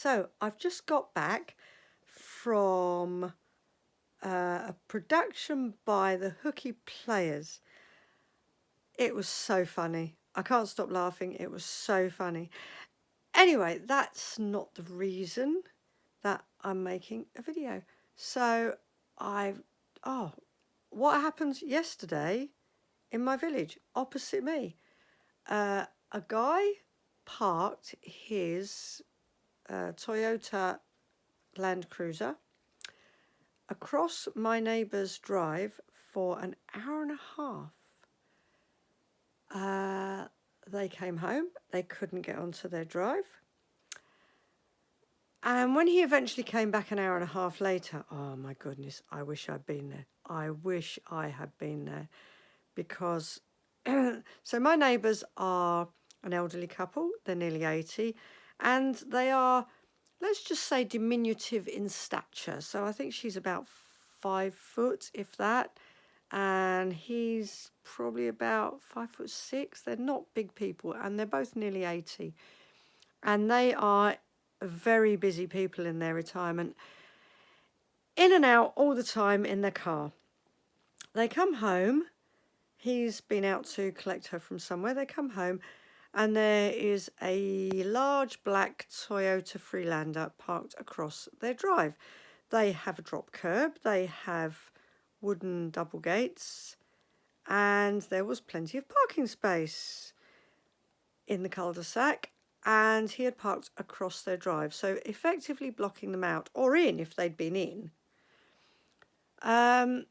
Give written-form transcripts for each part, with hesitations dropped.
So I've just got back from a production by the Hooky Players. It was so funny. I can't stop laughing. It was so funny. Anyway, that's not the reason that I'm making a video. So what happened yesterday in my village opposite me? A guy parked his Toyota Land Cruiser across my neighbour's drive for an hour and a half. They came home, they couldn't get onto their drive. And when he eventually came back an hour and a half later, oh my goodness, I wish I'd been there. I wish I had been there because, so my neighbours are an elderly couple, they're nearly 80, and they are, let's just say, diminutive in stature. So I think she's about 5 foot, if that, and he's probably about 5'6". They're not big people, and they're both nearly 80, and they are very busy people in their retirement, in and out all the time in their car. They come home, he's been out to collect her from somewhere, they come home and there is a large black Toyota Freelander parked across their drive. They have a drop curb, they have wooden double gates, and there was plenty of parking space in the cul-de-sac, and he had parked across their drive, so effectively blocking them out, or in if they'd been in. I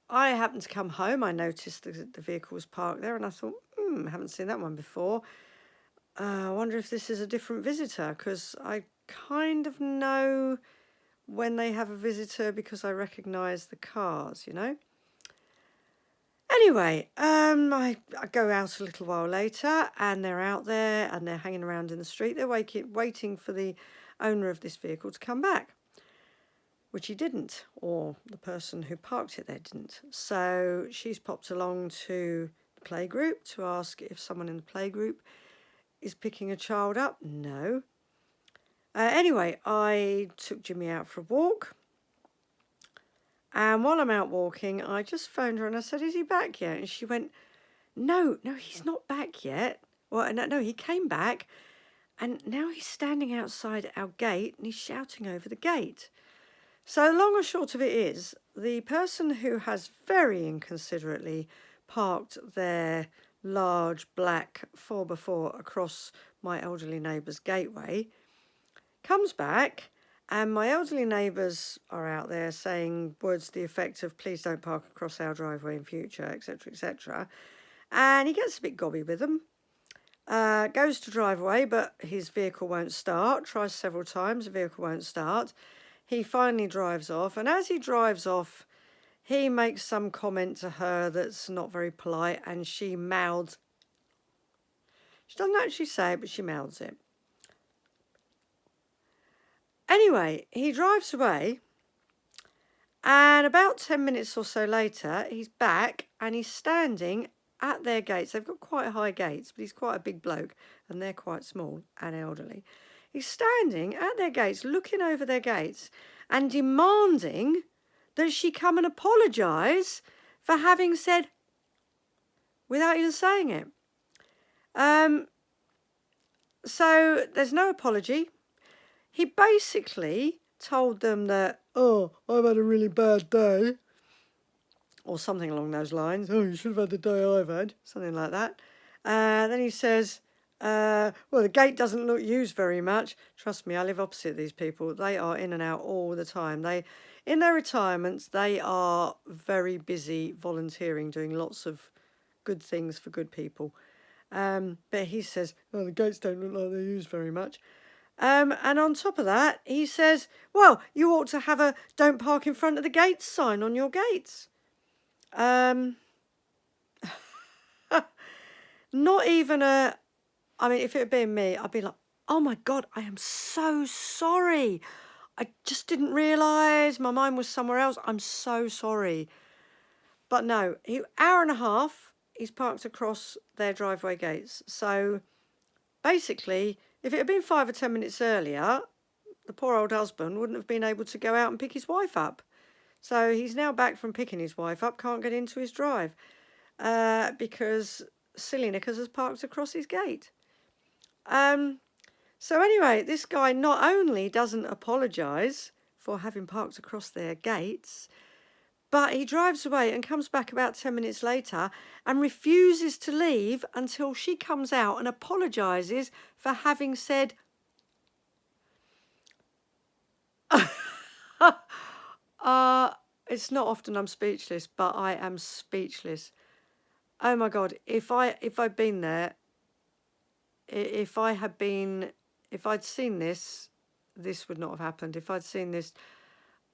happened to come home, I noticed that the vehicle was parked there, and I thought, haven't seen that one before. I wonder if this is a different visitor, because I kind of know when they have a visitor because I recognise the cars, you know. Anyway, I go out a little while later and they're out there and they're hanging around in the street. They're waiting for the owner of this vehicle to come back, which he didn't, or the person who parked it there didn't. So she's popped along to the playgroup to ask if someone in the playgroup is picking a child up. No. Anyway, I took Jimmy out for a walk. And while I'm out walking, I just phoned her and I said, is he back yet? And she went, no, he's not back yet. Well, no, he came back and now he's standing outside our gate and he's shouting over the gate. So long or short of it is, the person who has very inconsiderately parked their large black 4x4 across my elderly neighbour's gateway comes back, and my elderly neighbours are out there saying words to the effect of, please don't park across our driveway in future, etc., etc. And he gets a bit gobby with them, goes to drive away, but his vehicle won't start, tries several times, the vehicle won't start. He finally drives off, and as he drives off, he makes some comment to her that's not very polite, and she mouths. She doesn't actually say it, but she mouths it. Anyway, he drives away, and about 10 minutes or so later, he's back and he's standing at their gates. They've got quite high gates, but he's quite a big bloke and they're quite small and elderly. He's standing at their gates, looking over their gates and demanding that she come and apologise for having said, without even saying it. So there's no apology. He basically told them that, oh, I've had a really bad day, or something along those lines. Oh, you should have had the day I've had, something like that. Then he says, well, the gate doesn't look used very much. Trust me, I live opposite these people. They are in and out all the time. In their retirements, they are very busy volunteering, doing lots of good things for good people. But he says, oh, the gates don't look like they're used very much. And on top of that, he says, well, you ought to have a don't park in front of the gates sign on your gates. Not even I mean, if it had been me, I'd be like, oh my God, I am so sorry. I just didn't realise, my mind was somewhere else. I'm so sorry. But no, hour and a half, he's parked across their driveway gates. So basically, if it had been 5 or 10 minutes earlier, the poor old husband wouldn't have been able to go out and pick his wife up. So he's now back from picking his wife up, can't get into his drive because Silly Knickers has parked across his gate. So anyway, this guy not only doesn't apologise for having parked across their gates, but he drives away and comes back about 10 minutes later and refuses to leave until she comes out and apologises for having said... it's not often I'm speechless, but I am speechless. Oh my God, if I'd been there, if I'd seen this, this would not have happened. If I'd seen this,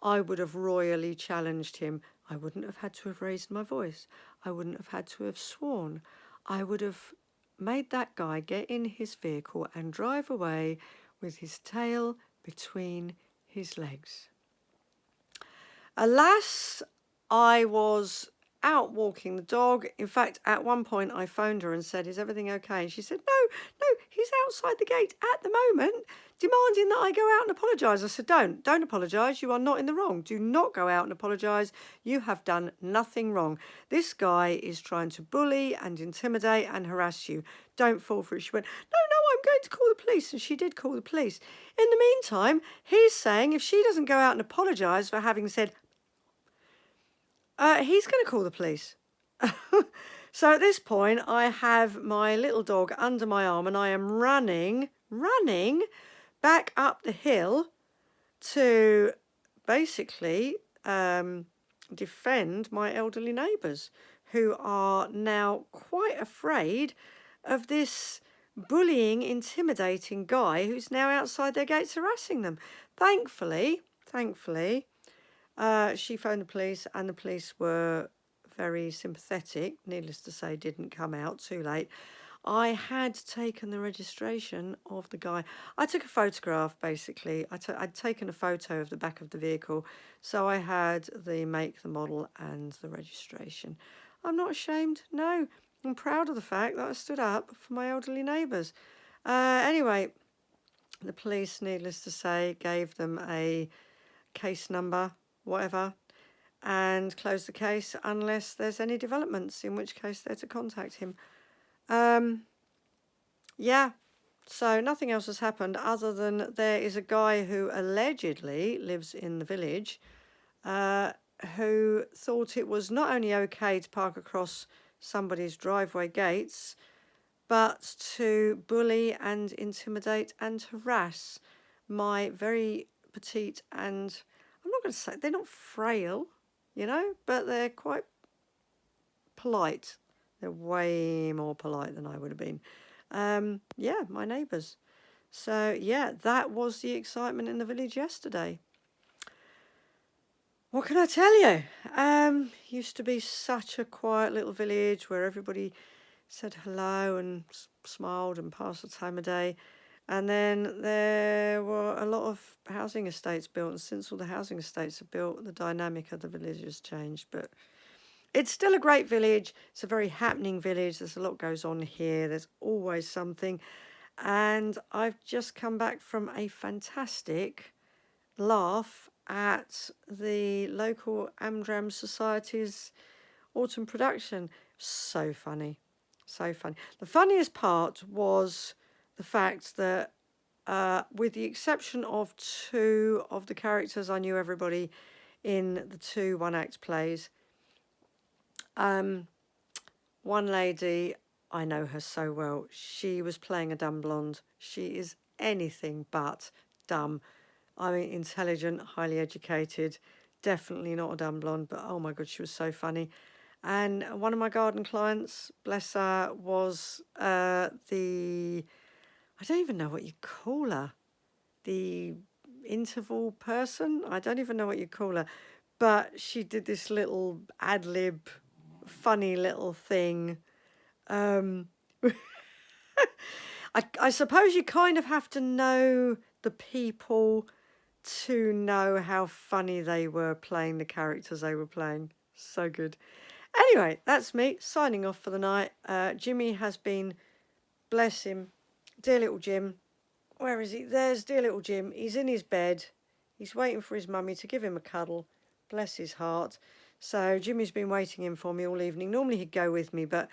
I would have royally challenged him. I wouldn't have had to have raised my voice. I wouldn't have had to have sworn. I would have made that guy get in his vehicle and drive away with his tail between his legs. Alas, I was out walking the dog. In fact, at one point I phoned her and said, "Is everything okay?" And she said, no, he's outside the gate at the moment, demanding that I go out and apologise. I said, don't apologise. You are not in the wrong. Do not go out and apologise. You have done nothing wrong. This guy is trying to bully and intimidate and harass you. Don't fall for it. She went, no, I'm going to call the police. And she did call the police. In the meantime, he's saying if she doesn't go out and apologise for having said, he's going to call the police. So at this point, I have my little dog under my arm and I am running back up the hill to basically defend my elderly neighbours, who are now quite afraid of this bullying, intimidating guy who's now outside their gates harassing them. Thankfully, she phoned the police and the police were very sympathetic. Needless to say, didn't come out, too late. I had taken the registration of the guy. I took a photograph, basically. I'd taken a photo of the back of the vehicle, so I had the make, the model and the registration. I'm not ashamed, no. I'm proud of the fact that I stood up for my elderly neighbours. Anyway, the police, needless to say, gave them a case number, whatever, and close the case unless there's any developments, in which case they're to contact him. Yeah, so nothing else has happened other than there is a guy who allegedly lives in the village who thought it was not only okay to park across somebody's driveway gates, but to bully and intimidate and harass my very petite and, I'm not going to say, they're not frail, you know, but they're quite polite. They're way more polite than I would have been. Yeah, my neighbours. So, yeah, that was the excitement in the village yesterday. What can I tell you? Used to be such a quiet little village where everybody said hello and smiled and passed the time of day. And then there were a lot of housing estates built, and since all the housing estates are built, the dynamic of the village has changed. But it's still a great village. It's a very happening village. There's a lot goes on here. There's always something. And I've just come back from a fantastic laugh at the local Amdram Society's autumn production. So funny. So funny. The funniest part was the fact that with the exception of two of the characters, I knew everybody in the two one-act plays. One lady, I know her so well. She was playing a dumb blonde. She is anything but dumb. I mean, intelligent, highly educated, definitely not a dumb blonde, but oh my God, she was so funny. And one of my garden clients, bless her, was I don't even know what you call her, the interval person. I don't even know what you call her, but she did this little ad-lib, funny little thing. I suppose you kind of have to know the people to know how funny they were playing the characters they were playing. So good. Anyway, that's me signing off for the night. Jimmy has been, bless him, dear little Jim, Where is he? There's dear little Jim. He's in his bed. He's waiting for his mummy to give him a cuddle. Bless his heart. So Jimmy's been waiting in for me all evening. Normally he'd go with me, but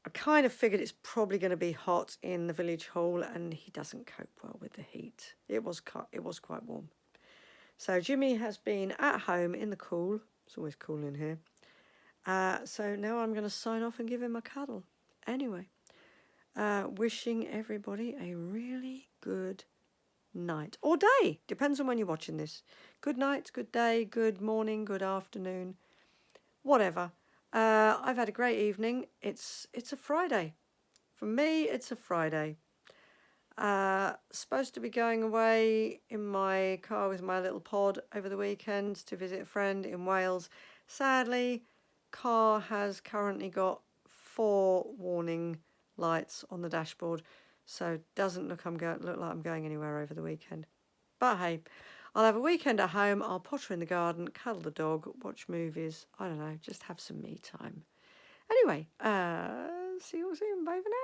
I kind of figured it's probably going to be hot in the village hall, and he doesn't cope well with the heat. It was quite warm. So Jimmy has been at home in the cool. It's always cool in here. So now I'm going to sign off and give him a cuddle. Anyway, wishing everybody a really good night or day. Depends on when you're watching this. Good night, good day, good morning, good afternoon, whatever. I've had a great evening. It's a Friday. For me, it's a Friday. Supposed to be going away in my car with my little pod over the weekend to visit a friend in Wales. Sadly, car has currently got 4 warning lights on the dashboard, so doesn't look like I'm going anywhere over the weekend. But hey, I'll have a weekend at home. I'll potter in the garden, cuddle the dog, watch movies. I don't know, just have some me time. Anyway, see you all soon. Bye for now.